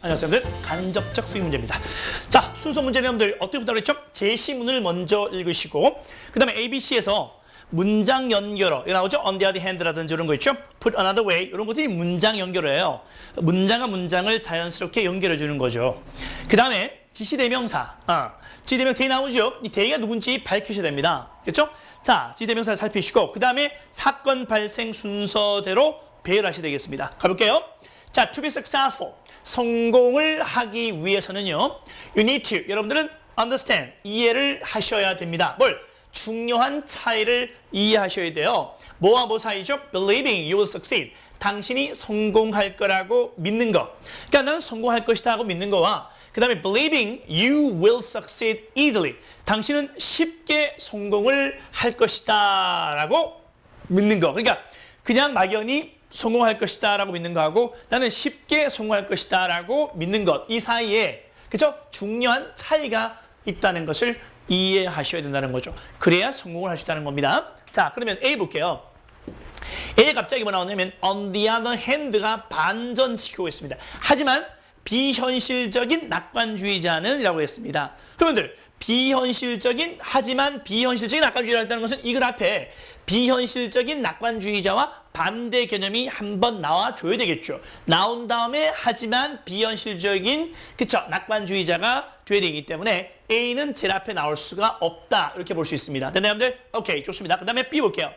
안녕하세요, 여러분들. 간접적 수익 문제입니다. 자, 순서 문제는 여러분들 어떻게 보다 그랬죠? 제시문을 먼저 읽으시고 그 다음에 ABC에서 문장 연결어 이거 나오죠? on the other hand라든지 이런 거 있죠? put another way 이런 것들이 문장 연결어예요. 문장과 문장을 자연스럽게 연결해 주는 거죠. 그 다음에 지시대명사, 지시대명사 대이 나오죠? 이 대가 누군지 밝히셔야 됩니다. 그렇죠? 자, 지시대명사를 살피시고 그 다음에 사건 발생 순서대로 배열하셔야 되겠습니다. 가볼게요. 자, to be successful, 성공을 하기 위해서는요, you need to, 여러분들은 understand, 이해를 하셔야 됩니다. 뭘? 중요한 차이를 이해하셔야 돼요. 뭐와 뭐 사이죠? Believing you will succeed, 당신이 성공할 거라고 믿는 거. 그러니까 나는 성공할 것이다 하고 믿는 거와 그 다음에 believing you will succeed easily, 당신은 쉽게 성공을 할 것이다 라고 믿는 거. 그러니까 그냥 막연히 성공할 것이다 라고 믿는 거하고 나는 쉽게 성공할 것이다 라고 믿는 것, 이 사이에 그죠? 중요한 차이가 있다는 것을 이해하셔야 된다는 거죠. 그래야 성공을 할 수 있다는 겁니다. 자, 그러면 A 볼게요. A에 갑자기 뭐 나오냐면 on the other hand가 반전시키고 있습니다. 하지만 비현실적인 낙관주의자는 이라고 했습니다. 그러분들 비현실적인 하지만 비현실적인 낙관주의자라는 것은 이글 앞에 비현실적인 낙관주의자와 반대 개념이 한번 나와줘야 되겠죠. 나온 다음에 하지만 비현실적인 그쵸 낙관주의자가 돼야 되기 때문에 A는 제일 앞에 나올 수가 없다 이렇게 볼 수 있습니다. 됐나요 여러분들? 오케이, 좋습니다. 그 다음에 B 볼게요.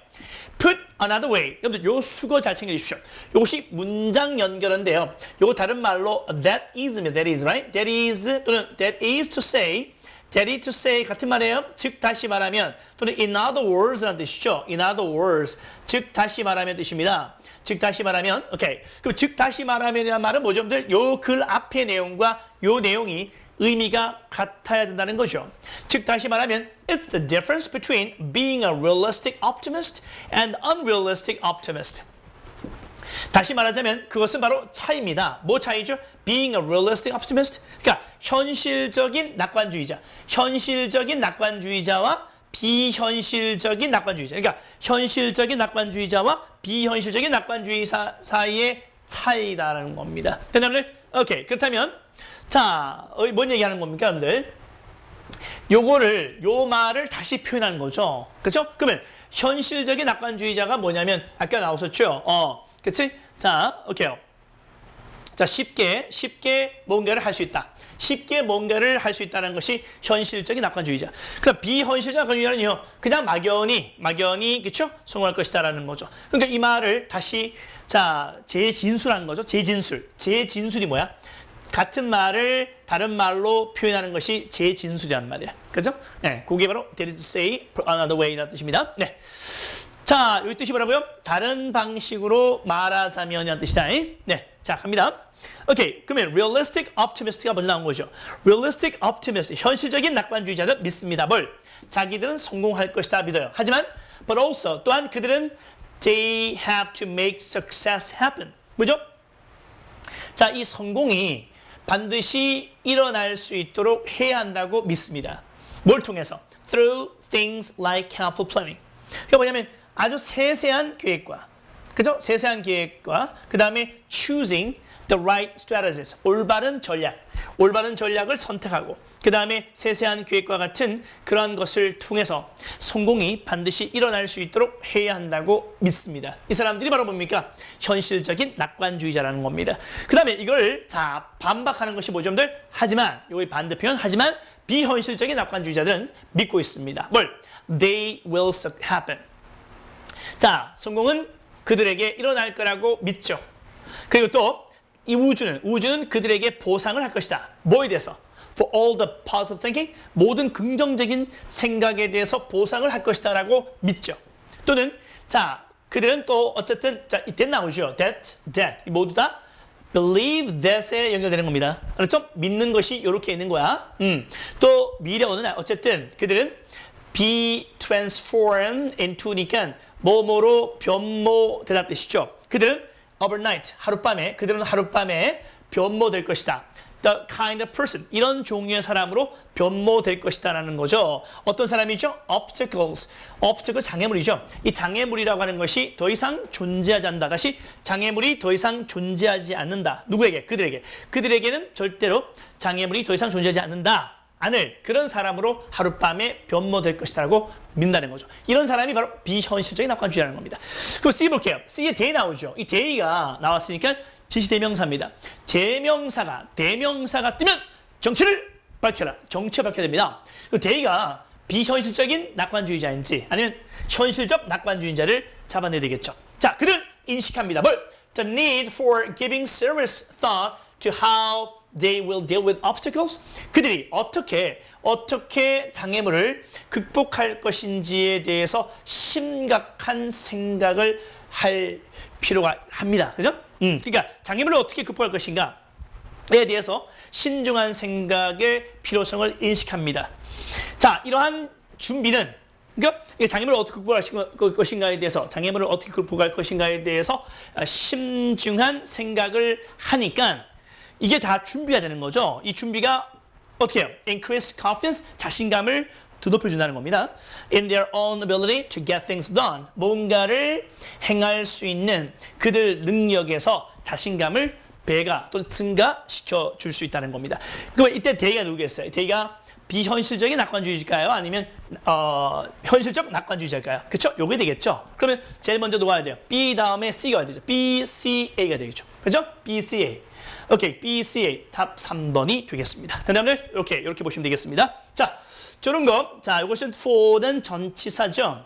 Put another way. 여러분들 요 수거 잘 챙겨주십시오. 이것이 문장 연결인데요. 요거 다른 말로 that is입니다. That is, right? That is 또는 that is to say, that is to say 같은 말이에요. 즉 다시 말하면 또는 in other words라는 뜻이죠. in other words, 즉 다시 말하면 뜻입니다. 즉 다시 말하면, 오케이. 그럼 즉 다시 말하면이라는 말은 뭐죠? 여러분들 요 글 앞의 내용과 요 내용이 의미가 같아야 된다는 거죠. 즉 다시 말하면 it's the difference between being a realistic optimist and unrealistic optimist. 다시 말하자면 그것은 바로 차이입니다. 뭐 차이죠? Being a realistic optimist. 그러니까 현실적인 낙관주의자. 현실적인 낙관주의자와 비현실적인 낙관주의자. 그러니까 현실적인 낙관주의자와 비현실적인 낙관주의자 사이의 차이다라는 겁니다. 됐나요? 오케이. 그렇다면 자, 뭔 얘기하는 겁니까, 여러분들? 요거를, 요 말을 다시 표현하는 거죠. 그렇죠? 그러면 현실적인 낙관주의자가 뭐냐면 아까 나왔었죠. 그치? 자, 오케이요. 자, 쉽게 뭔가를 할 수 있다. 쉽게 뭔가를 할 수 있다는 것이 현실적인 낙관주의자. 그럼 비현실적인 낙관주의자는요, 그냥 막연히, 그쵸? 성공할 것이다라는 거죠. 그러니까 이 말을 다시, 자, 재진술하는 거죠. 재진술이 뭐야? 같은 말을 다른 말로 표현하는 것이 재진술이란 말이야. 그죠? 네, 그게 바로 that is to say another way라는 뜻입니다. 네. 자, 여기 뜻이 뭐라고요? 다른 방식으로 말하자면이라는 뜻이다. 네. 자, 갑니다. 오케이. 그러면 realistic optimist가 먼저 나온 거죠. realistic optimist, 현실적인 낙관주의자는 믿습니다. 뭘? 자기들은 성공할 것이다 믿어요. 하지만 but also 또한 그들은 they have to make success happen. 뭐죠? 자, 이 성공이 반드시 일어날 수 있도록 해야 한다고 믿습니다. 뭘 통해서? Through things like careful planning. 그게 뭐냐면 아주 세세한 계획과, 그죠? 세세한 계획과 그 다음에 choosing the right strategies, 올바른 전략을 선택하고 그 다음에 세세한 계획과 같은 그런 것을 통해서 성공이 반드시 일어날 수 있도록 해야 한다고 믿습니다. 이 사람들이 바로 뭡니까? 현실적인 낙관주의자라는 겁니다. 그 다음에 이걸 자 반박하는 것이 뭐죠? 하지만 여기 반대편 하지만 비현실적인 낙관주의자들은 믿고 있습니다. 뭘? They will happen. 자, 성공은 그들에게 일어날 거라고 믿죠. 그리고 또 이 우주는 그들에게 보상을 할 것이다. 뭐에 대해서? For all the positive thinking, 모든 긍정적인 생각에 대해서 보상을 할 것이다라고 믿죠. 또는 자, 그들은 또 어쨌든 자, that 나오죠. that 모두 다 believe that에 연결되는 겁니다. 그렇죠? 믿는 것이 이렇게 있는 거야. 또 미래 어느 날 어쨌든 그들은 be transformed into니까 뭐뭐로 변모되다 뜻이죠. 그들은 overnight, 그들은 하룻밤에 변모될 것이다. the kind of person. 이런 종류의 사람으로 변모될 것이다라는 거죠. 어떤 사람이죠? obstacles. obstacle 장애물이죠. 이 장애물이라고 하는 것이 더 이상 존재하지 않는다. 다시 장애물이 더 이상 존재하지 않는다. 누구에게? 그들에게. 그들에게는 절대로 장애물이 더 이상 존재하지 않는다. 않을 그런 사람으로 하룻밤에 변모될 것이라고 믿는다는 거죠. 이런 사람이 바로 비현실적인 낙관주의라는 겁니다. 그럼 C 볼게요. C에 they 나오죠. 이 they가 나왔으니까 지시대명사입니다. 대명사가 뜨면 정체를 밝혀라. 정체 밝혀야 됩니다. 그 they가 비현실적인 낙관주의자인지 아니면 현실적 낙관주의자를 잡아내야 되겠죠. 자, 그들은 인식합니다. 뭘? The need for giving serious thought to how they will deal with obstacles. 그들이 어떻게 장애물을 극복할 것인지에 대해서 심각한 생각을 할 필요가 합니다. 그죠? 그러니까 장애물을 어떻게 극복할 것인가에 대해서 신중한 생각의 필요성을 인식합니다. 자, 이러한 준비는 그러니까 장애물을 어떻게 극복할 것인가에 대해서 장애물을 어떻게 극복할 것인가에 대해서 신중한 생각을 하니까 이게 다 준비가 되는 거죠. 이 준비가 어떻게 해요? Increase confidence, 자신감을 더 높여준다는 겁니다. In their own ability to get things done. 뭔가를 행할 수 있는 그들 능력에서 자신감을 배가 또는 증가시켜 줄 수 있다는 겁니다. 그럼 이때 they가 누구겠어요? they가 비현실적인 낙관주의일까요? 아니면 현실적 낙관주의자일까요? 그렇죠? 요게 되겠죠. 그러면 제일 먼저 누가 와야 돼요? B 다음에 C가 와야 되죠. B, C, A가 되겠죠. 그렇죠? B, C, A. 오케이, B, C, A 답 3번이 되겠습니다. 여러분들 이렇게 보시면 되겠습니다. 자, 저런 거, 자, 이것은 for는 전치사죠.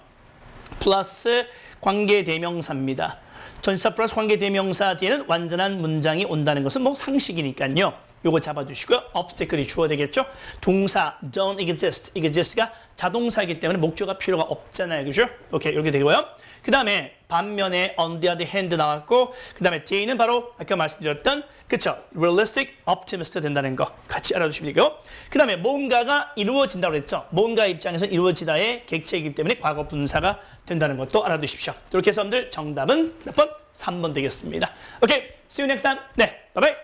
플러스 관계대명사입니다. 전치사 플러스 관계대명사 뒤에는 완전한 문장이 온다는 것은 뭐 상식이니까요. 요거 잡아주시고요. obstacle이 주어야 되겠죠. 동사 don't exist가 자동사이기 때문에 목적어가 필요가 없잖아요. 그죠? 오케이, 이렇게 되고요. 그 다음에 반면에 on the other hand 나왔고, 그 다음에 they는 바로 아까 말씀드렸던 그쵸? realistic, optimist 된다는 거 같이 알아두시면 되고요. 그 다음에 뭔가가 이루어진다고 했죠. 뭔가 입장에서 이루어지다의 객체이기 때문에 과거 분사가 된다는 것도 알아두십시오. 이렇게 해서 여러분들 정답은 몇 번? 3번 되겠습니다. 오케이, see you next time. 네, bye bye.